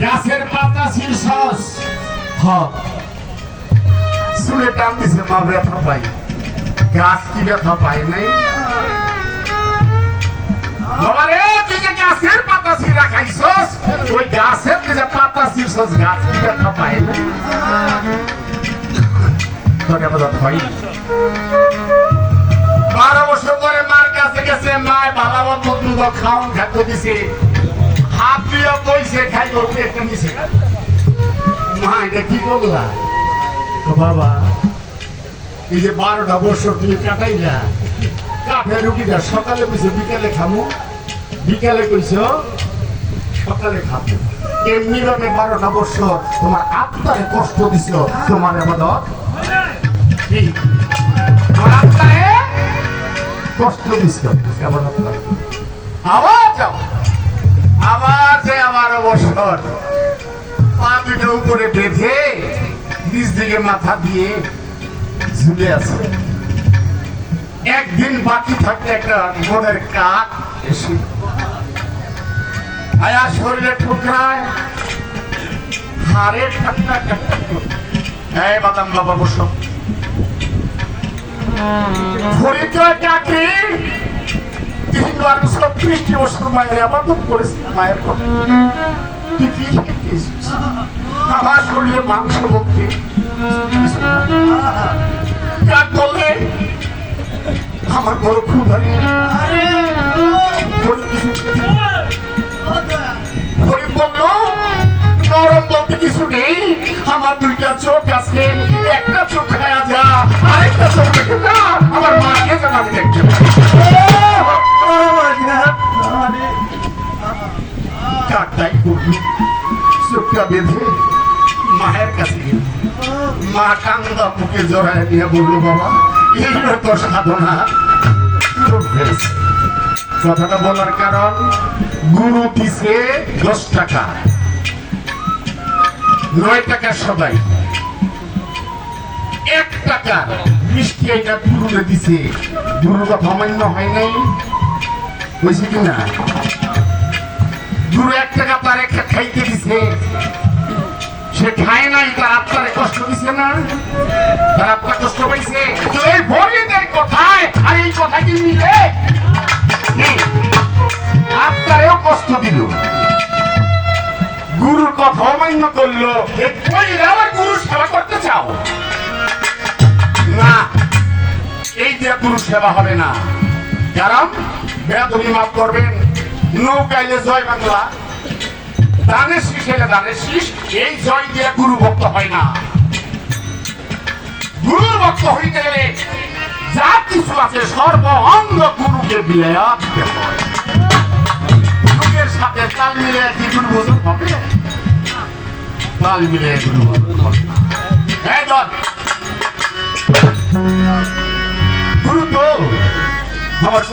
গাছের পাতা ছিঁড়ছস চুলে টান দিছে মা ব্যথা পাই গাছ কি ব্যথা পাই নাই বাবা রে তুই যে গাছের পাতা ছিঁড়া খাইছস ওই গাছের যে পাতা ছিঁড়ছস গাছ কি ব্যথা পাই নাই তোকে ব্যথা পাই 12 বছর ধরে মার কাছে গেছে মায় ভালো মতো দুধ খাওন খাদ্য দিছে হাত দিয়ে বইছে খাই করতে একটা নিছে মা এটা কি বললা তো বাবা এই যে 12টা বছর তুমি কাটাইলা কাঠে রুগীটা সকালে কইছো বিকালে খামু বিকালে কইছো সকালে খাবো এমনি ভাবে 12টা বছর তোমার আত্মারে কষ্ট দিছ তোমার আবাদত কি তোমার আত্মারে কষ্ট দিছ আবাদত আবার যাও আবার যে আমার বছর পা দুটো উপরে বেঁধে নিচ দিকে মাথা দিয়ে ঝুলে আছে একদিন বাকি থাকতে একটা মনের কাক এসে আয়া শরীরে ঠুকরায় হাড়ে ঠান্ডা এই বাদাম বাবা বসো ঘড়িতে ডাকি ৩৩ বছর মায়ের আবাদত করেছিল মায়ের কথা আমার শরীরে মাংস ভক্তি বললে আমার বড় খুব বললো নরম বলতে কিছু নেই আমার 2টা চোখ আছে একটা চোখ খায়া যা আরেকটা চোখ দেখে না আমার মাকে যেন আমি দেখতে কাকটাই করবি চোখটা বেঁধে মায়ের কাছে গেল মা কান্দা মুখে জড়ায় দিয়ে বললো বাবা এইগুলো তো সাধনা কথাটা বলার কারণ গুরু দিছে 10 টাকা 9 টাকা সবাই 1 টাকা মিষ্টি এটা গুরুরে দিছে গুরুর কথা অমান্য হয় নাই বুঝছি কিনা গুরু 1 টাকা তার একটা খাইতে দিছে সে খায় নাই তার আত্মারে কষ্ট দিছে না তার আত্মা কষ্ট পাইছে এই বলিদের কথায় আর এই কথা কি মিলে আত্মারেও কষ্ট দিল গুরুর কথা অমান্য করলো আবার গুরু সেবা করতে চাও না এই যে গুরু সেবা হবে না কারণ বেয়াদবি মাফ করবেন নৌকাইলে জয় বাংলা দানের শীষ এলে দানের শীষ এই জয় দিয়ে গুরু ভক্ত হয় না গুরুর ভক্ত হইতে গেলে যা কিছু আছে সর্ব অঙ্গ গুরুকে বিলাইয়া দিতে হয় যুগের সাথে তাল মিলে কি গুরু ভোজন হবে তাল মিলে গুরু ভোজন হবে গুরু তো আমার